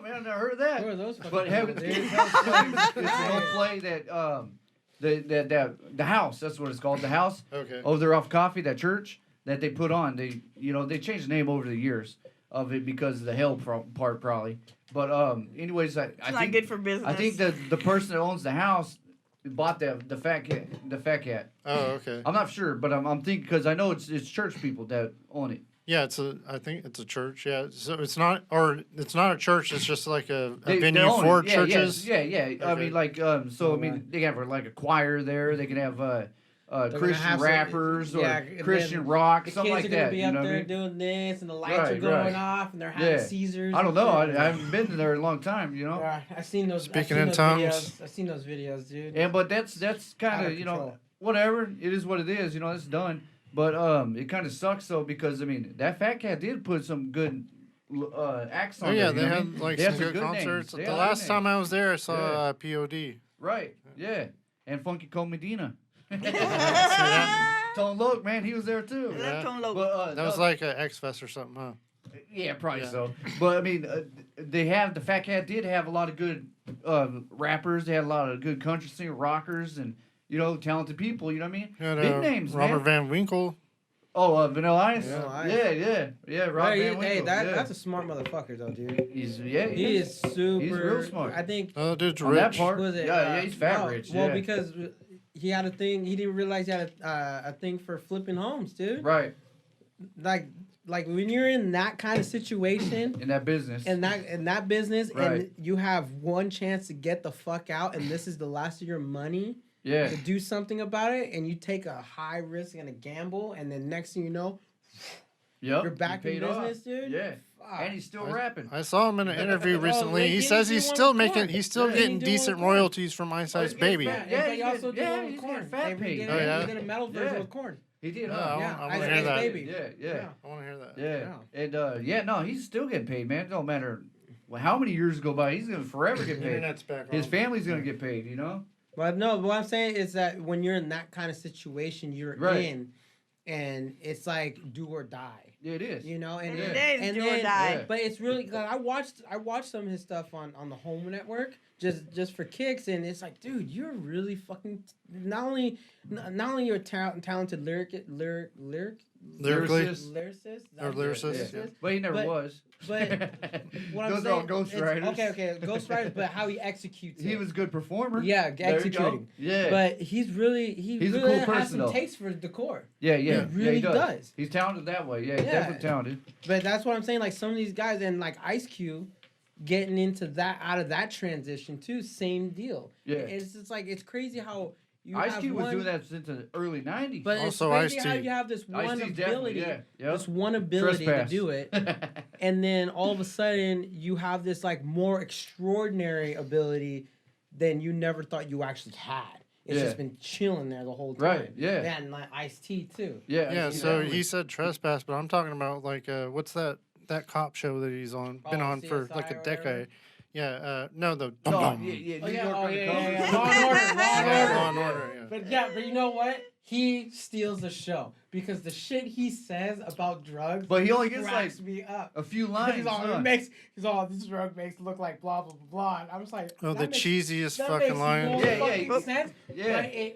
man, I never heard of that. Who are those fucking But Heaven's people, Gate dude? it's an old play that the house. That's what it's called. The house. Okay. Over there off Coffee, that church that they put on. They changed the name over the years of it because of the hell part probably. But anyways, I It's not think good for business. I think the person that owns the house bought the fat cat. Oh, okay. I'm not sure, but I'm thinking because I know it's church people that own it. Yeah, I think it's a church. Yeah, so it's not a church. It's just like a They venue own for it. Yeah, churches. Yeah. I Okay. mean, like, so I mean, they have like a choir there. They can have Christian have some- rappers or yeah, Christian then rock, The something kids like are gonna that. be You up know what I there mean? doing this, and the lights Right, are going right. off, and they're having Yeah. Caesars. I don't and know. I shit. haven't been there in a long time. You know. Yeah, I've seen those. Speaking I've in seen those tongues. videos. I've seen those videos, dude. And but that's kind Out of of you know control. whatever. It is what it is. You know, it's done. But it kind of sucks though because I mean that fat cat did put some good acts on. Oh yeah, there, they you know what I had mean? like They some had good names. concerts. They The had last good time names. I was there, I saw Yeah. POD. Right. Yeah. And Funky Cole Medina. that? Tone Loc, man, he was there too. Yeah. But, That was like a X Fest or something, huh? yeah, probably Yeah. so. But I mean, the Fat Cat did have a lot of good rappers. They had a lot of good country singer, rockers, and talented people. You know what I mean? Had, Big names, Robert man. Van Winkle. Oh, Vanilla Ice. Vanilla Ice. Yeah. Rob Hey, Van Winkle. yeah. that's a smart motherfucker, though, dude. He He is super. He's real smart. I think. Oh, dude's On that rich. part, Was it, yeah, he's fat no, rich. Well, yeah. because he had a thing. He didn't realize he had a thing for flipping homes, dude. Right Like when you're in that kind of situation. in that business. In that business, Right. and you have one chance to get the fuck out, and this is the last of your money yeah. to do something about it, and you take a high risk and a gamble, and then next thing you know, Yep. you're back he in paid off. business, dude. Yeah. Fuck. And he's still rapping. I saw him in an interview recently. they He didn't says do he's one still with corn. he's still Yeah, getting he did one decent with corn. royalties from Ice Ice he Baby. gets Yeah, Yeah, they he's also getting- did yeah, one with he's corn. getting fat They paid. did, Oh, yeah? they did a metal version Yeah. with corn. He did. Oh, Huh? I Yeah, wanna Ice hear Ice that. Baby. Yeah. I want to hear that. And no, he's still getting paid, man. It don't matter how many years go by. He's gonna forever get paid. Internet's back His on. family's gonna get paid. You know. But no, what I'm saying is that when you're in that kind of situation you're Right. in, and it's like do or die. Yeah, it is. You know, and And Yeah. it is and do or then, die. Yeah. but it's really like I watched some of his stuff on the Home Network just for kicks, and it's like, dude, you're really fucking not only you're a talented Lyrically? lyricist, Or lyricist, yeah. But he never But- was. but what I'm Those saying, are all ghost it's- writers. Okay, ghostwriters, but how he executes He it. was a good performer. Yeah, There you go. executing. Yeah. But he's He's a really cool has person, some though. taste for decor. yeah. He Yeah, really he does. does. He's talented that way. Yeah, he's Yeah. definitely talented. But that's what I'm saying. Like some of these guys, and like Ice Cube, getting into that out of that transition too. Same deal. Yeah. It's just like it's crazy how you Ice have Cube was one, doing that since the early '90s. But Also it's crazy how Ice-T. you have this one Ice-T's definitely, ability, yeah. Yep. this one ability Trespass. to do it, and then all of a sudden you have this like more extraordinary ability than you never thought you actually had. It's Yeah. just been chilling there the whole time. Right, yeah. And like Ice-T too. yeah. Yeah, Ice-T so definitely. he said trespass, but I'm talking about like what's that cop show that he's on? Been Oh, on for CSI like or a whatever? decade. Yeah, no, the Oh, Dum-Dum. yeah, Oh, New yeah, York oh, Undercover. yeah, yeah. Law and Order, Law and Yeah, Order. Law and Order, yeah. But you know what? He steals the show because the shit he says about drugs But he only gets like cracks me up. a few lines. He's all, huh? he's all, this drug makes it look like blah blah blah blah. And I'm just like, Oh, that the makes- cheesiest that fucking makes line. no Yeah, fucking yeah, sense. Yeah.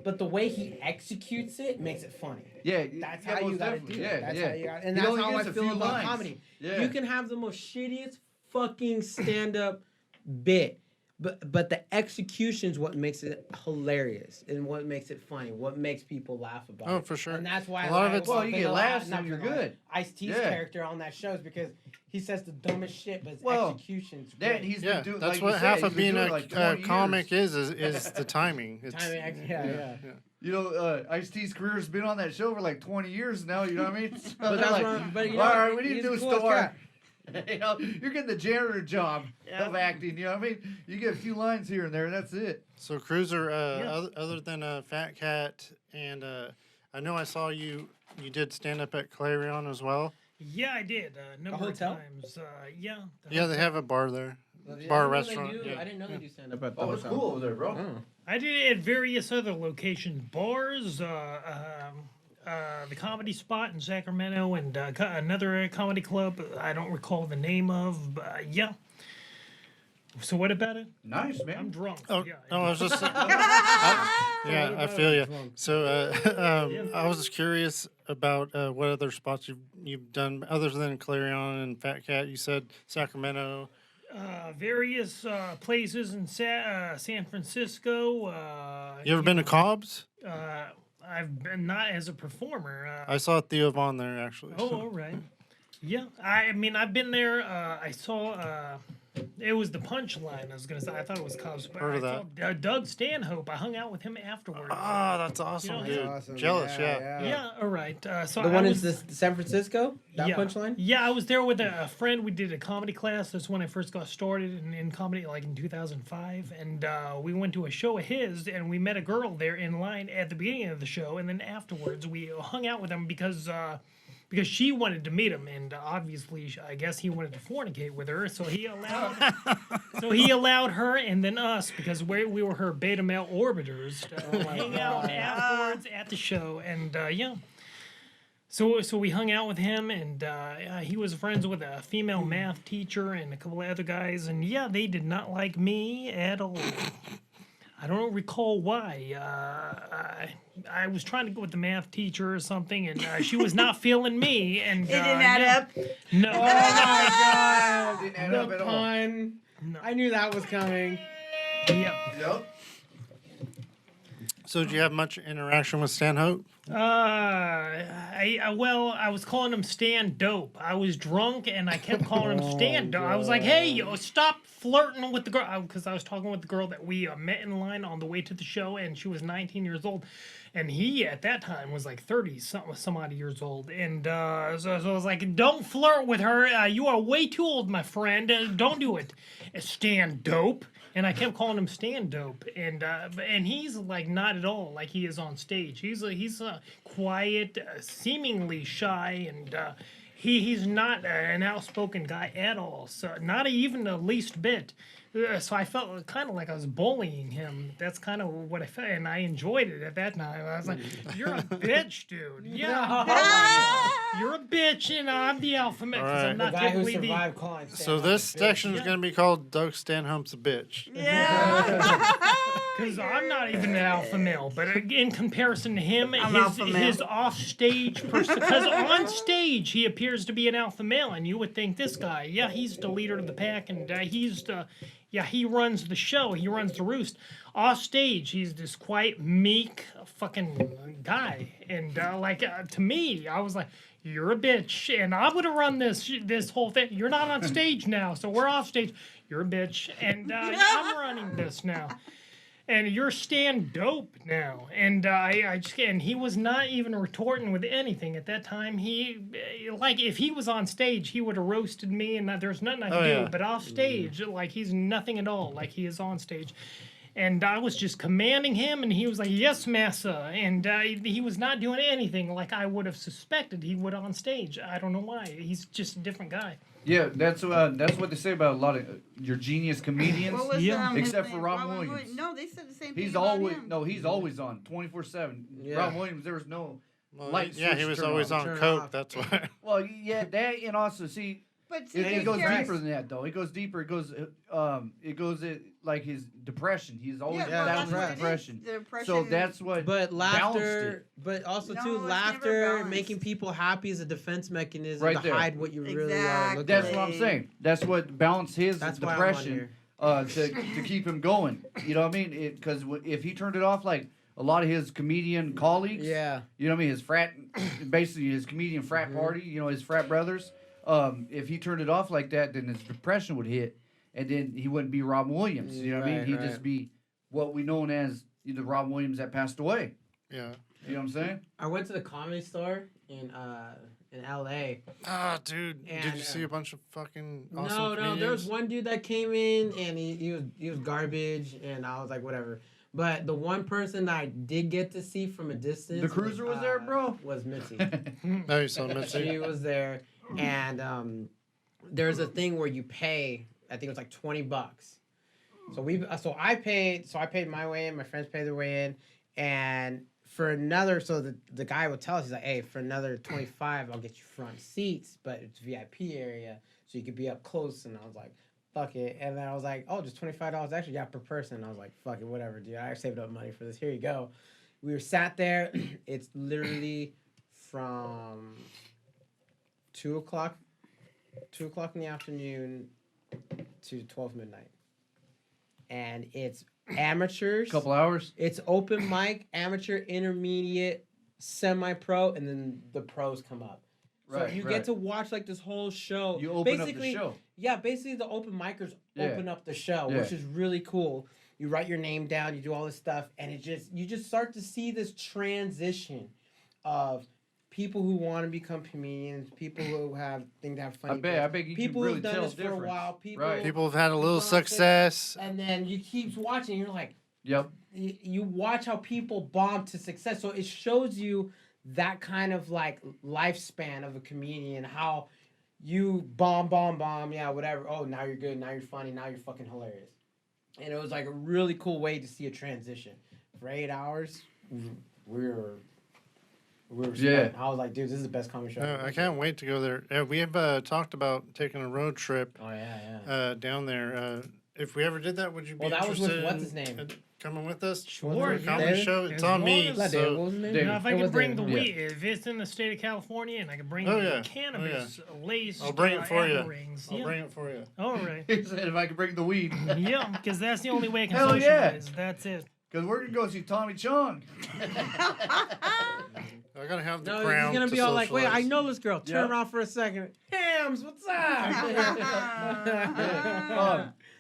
But the way he executes it makes it funny. Yeah, That's yeah, how you most gotta definitely. do Yeah, it. That's yeah. how you got, and He that's only how I gets a feel few about lines. comedy. Yeah. You can have the most shittiest fucking stand up bit. But the execution's what makes it hilarious and what makes it funny, what makes people laugh about it. Oh, for sure. And that's why A lot of it's- Well, you get laughs and you're good. Ice-T's Yeah. character on that show is because he says the dumbest shit, but his Well, execution's That great. he's Yeah, been doing. that's like what you half said, of he's been being doing a like 20 comic years. is the timing. It's, Yeah. You know, Ice-T's career's been on that show for like 20 years now. You know what I mean? So But they're that's like, what but you know, all right, we need to he's do a cool as story. cat. You know, you're getting the janitor job Yeah. of acting. You know what I mean? You get a few lines here and there, and that's it. So Cruiser, Yeah. other than Fat Cat, and I know I saw you did stand up at Clarion as well. Yeah, I did. A number of hotel? times. Yeah. the Yeah, they hotel. have a bar there, I bar didn't know they restaurant. do- Yeah. I didn't know they do stand up at the Oh, it's hotel. cool over there, bro. Oh. I did it at various other locations, bars, the Comedy Spot in Sacramento, and another comedy club I don't recall the name of. But, yeah. So what about it? Nice, man. I'm drunk. Oh, Yeah. no, I was just. What I about feel you. drunk? So, I was just curious about what other spots you've done other than Clarion and Fat Cat. You said Sacramento. Various places in San Francisco. You ever been to Cobb's? I've been not as a performer. I saw Theo Vaughn there actually. Oh, all right. Yeah, I mean, I've been there. I saw. It was the Punchline. I was gonna say. I thought it was Cubs, but Heard of I saw Doug Stanhope. I hung out with him afterwards. Ah, that's awesome, know, dude. Awesome. Jealous, yeah. Yeah, all right. So The I one was, is the San Francisco? That yeah, punchline? Yeah, I was there with a friend. We did a comedy class. That's when I first got started in comedy, like in 2005. And we went to a show of his, and we met a girl there in line at the beginning of the show. And then afterwards, we hung out with him because she wanted to meet him, and obviously, I guess he wanted to fornicate with her. So he allowed her and then us, because we were her beta male orbiters, to hang out afterwards at the show. And yeah. So we hung out with him, and he was friends with a female math teacher and a couple of other guys, and yeah, they did not like me at all. I don't recall why. I was trying to go with the math teacher or something, and she was not feeling me. And It didn't add up. No. Oh my god! Didn't add up The at all. pun. No. I knew that was coming. Yeah. Yep. So, did you have much interaction with Stanhope? I was calling him Stan Dope. I was drunk and I kept calling him Stan Dope. I was like, hey, yo, stop flirting with the girl. Because I was talking with the girl that we met in line on the way to the show, and she was 19 years old. And he, at that time, was like 30 some odd years old. And so I was like, don't flirt with her. You are way too old, my friend. Don't do it. Stan Dope. And I kept calling him Stan Dope, and he's like not at all like he is on stage. He's quiet, seemingly shy, and he's not an outspoken guy at all. So not even the least bit. So I felt kind of like I was bullying him. That's kind of what I felt, and I enjoyed it at that time. I was like, "You're a bitch, dude. Yeah, you're a bitch, and I'm the alpha male. 'Cause I'm Alright. The not guy who typically the survived calling Stan So, Hope this a bitch. section is Yeah. going to be called Doug Stanhope's a bitch. Yeah. Because I'm not even an alpha male, but in comparison to him, alpha male. his off-stage person, because on stage he appears to be an alpha male, and you would think this guy, yeah, he's the leader of the pack, and he runs the show, he runs the roost. Off stage, he's this quiet, meek, fucking guy, and to me, I was like, you're a bitch, and I'm gonna run this whole thing. You're not on stage now, so we're off stage. You're a bitch, and I'm running this now. And you're Stan Dope now, and and he was not even retorting with anything at that time. He, like, if he was on stage, he would have roasted me, and there's nothing I could do. yeah. But off stage, like, he's nothing at all, like he is on stage. And I was just commanding him, and he was like, "Yes, massa," and he was not doing anything like I would have suspected he would on stage. I don't know why. He's just a different guy. Yeah, that's what they say about a lot of your genius comedians. What was Yeah. his Except for name? Robin Williams. No, they said the same thing He's about always him. he's always on 24/7. Yeah. Robin Williams, there was no Well, light. yeah, he switch was turn always on turn coke. off. That's why. Well, yeah, that, and also see, But see, it his goes character- deeper than that though. It goes deeper. It goes like his depression. He's always Yeah, well, down that's with what it is. depression. The depression. So that's what But balanced laughter, it. but also No, too, it's never laughter, balanced. making people happy is a defense mechanism Right to there. hide what you really are Exactly. looking That's at. what I'm saying. That's what balanced his That's why I'm on depression here. to keep him going. You know what I mean? Because if he turned it off like a lot of his comedian colleagues, Yeah. you know what I mean? His frat, basically his comedian frat party, you know, his frat brothers. If he turned it off like that, then his depression would hit, and then he wouldn't be Robin Williams. You know what I mean? Right, He'd right. just be what we known as the Robin Williams that passed away. Yeah. You know what I'm saying? I went to the Comedy Store in LA. Ah, dude, did And, you see a bunch of fucking awesome No, there was comedians? one dude that came in and he was garbage, and I was like, whatever. But the one person that I did get to see from a distance, The Cruiser was there, bro? Was Mitzi. No, you saw Mitzi. She was there, and there's a thing where you pay. I think it was like $20. So I paid my way in. My friends paid their way in, and for another, so the guy would tell us, he's like, hey, for another 25, I'll get you front seats, but it's VIP area, so you could be up close. And I was like, fuck it. And then I was like, oh, just $25 extra, yeah, per person. I was like, fuck it, whatever, dude. I saved up money for this. Here you go. We were sat there. It's literally from 2:00 in the afternoon to 12 midnight. And it's amateurs. Couple hours. It's open mic, amateur, intermediate, semi-pro, and then the pros come up. Right, So you right. get to watch like this whole show. You open up the show. Yeah, basically the open micers Yeah. open up the show, Yeah. which is really cool. You write your name down, you do all this stuff, and you just start to see this transition of people who want to become comedians, people who think they have funny. I bits, bet you people can really who've done tell this the for a difference. while, people, Right. People have had a little Beyonce. success. and then you keep watching, and you're like, Yep. you watch how people bomb to success. So it shows you that kind of like lifespan of a comedian, how you bomb, yeah, whatever. Oh, now you're good, now you're funny, now you're fucking hilarious. And it was like a really cool way to see a transition. For 8 hours, we were spent. I was like, dude, this is the best comedy show. I've ever I been can't wait to go there. We have talked about taking a road trip to. Oh yeah. down there. If we ever did that, would you be Well, that was with interested what's his name? in coming with us? Sure, For a yeah. comedy David? show? As It's on long me. as- Not David, what So was his name? David. Now, if I It can was bring David. the Yeah. weed, if it's in the state of California and I can bring Oh, the yeah. cannabis laced I'll bring it for you. rings, I'll yeah. bring it for you. All right. He said if I could bring the weed. Yeah, because that's the only way I can Hell yeah. socialize. That's it. Because we're going to go see Tommy Chong. I gotta have the No, crown. he's gonna to be all like, wait, I socialize. know this girl. Turn Yeah. around for a second. Hams, what's up?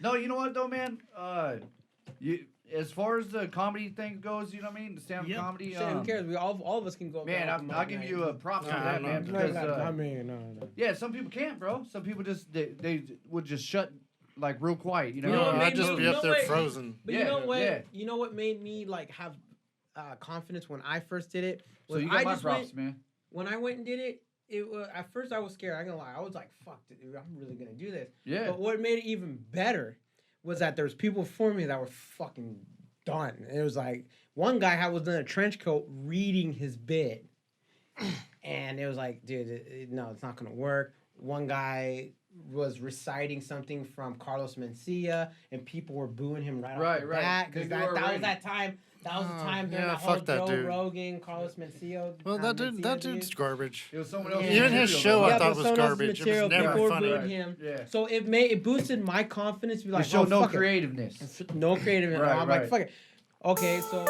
No, you know what though, man? As far as the comedy thing goes, you know what I mean? The stand-up Yep. comedy. Shit, who cares? We all of us can go. Man, go I'll give you a props for Nah, that, I'm man. not- Because I mean, no. yeah, some people can't, bro. Some people just they would just shut like real quiet. You know, You know what I'd made just me- be you up know there what- frozen. But Yeah, you know what? yeah. You know what made me like have confidence when I first did it? So Was you got I my just props, went, man. when I went and did it. It was, at first I was scared. I'm gonna lie. I was like, "Fuck, dude, I'm really gonna do this." Yeah. But what made it even better was that there was people before me that were fucking done. It was like one guy was in a trench coat reading his bit, and it was like, dude, no, it's not gonna work. One guy was reciting something from Carlos Mencia, and people were booing him right off the Right. bat They because knew that was already. that time. That was the time during yeah, that whole fuck that Joe dude. Rogan, Carlos Mencia. Well, that Mencia dude's dude. garbage. It was someone else. Even his show, I Yeah, thought but was someone else's garbage. It was material, never people were funny. booing him. Yeah. So it boosted my confidence to be They like, show oh, no fuck it. creativeness. No creative. Right, I'm right. like, fuck it. Okay, so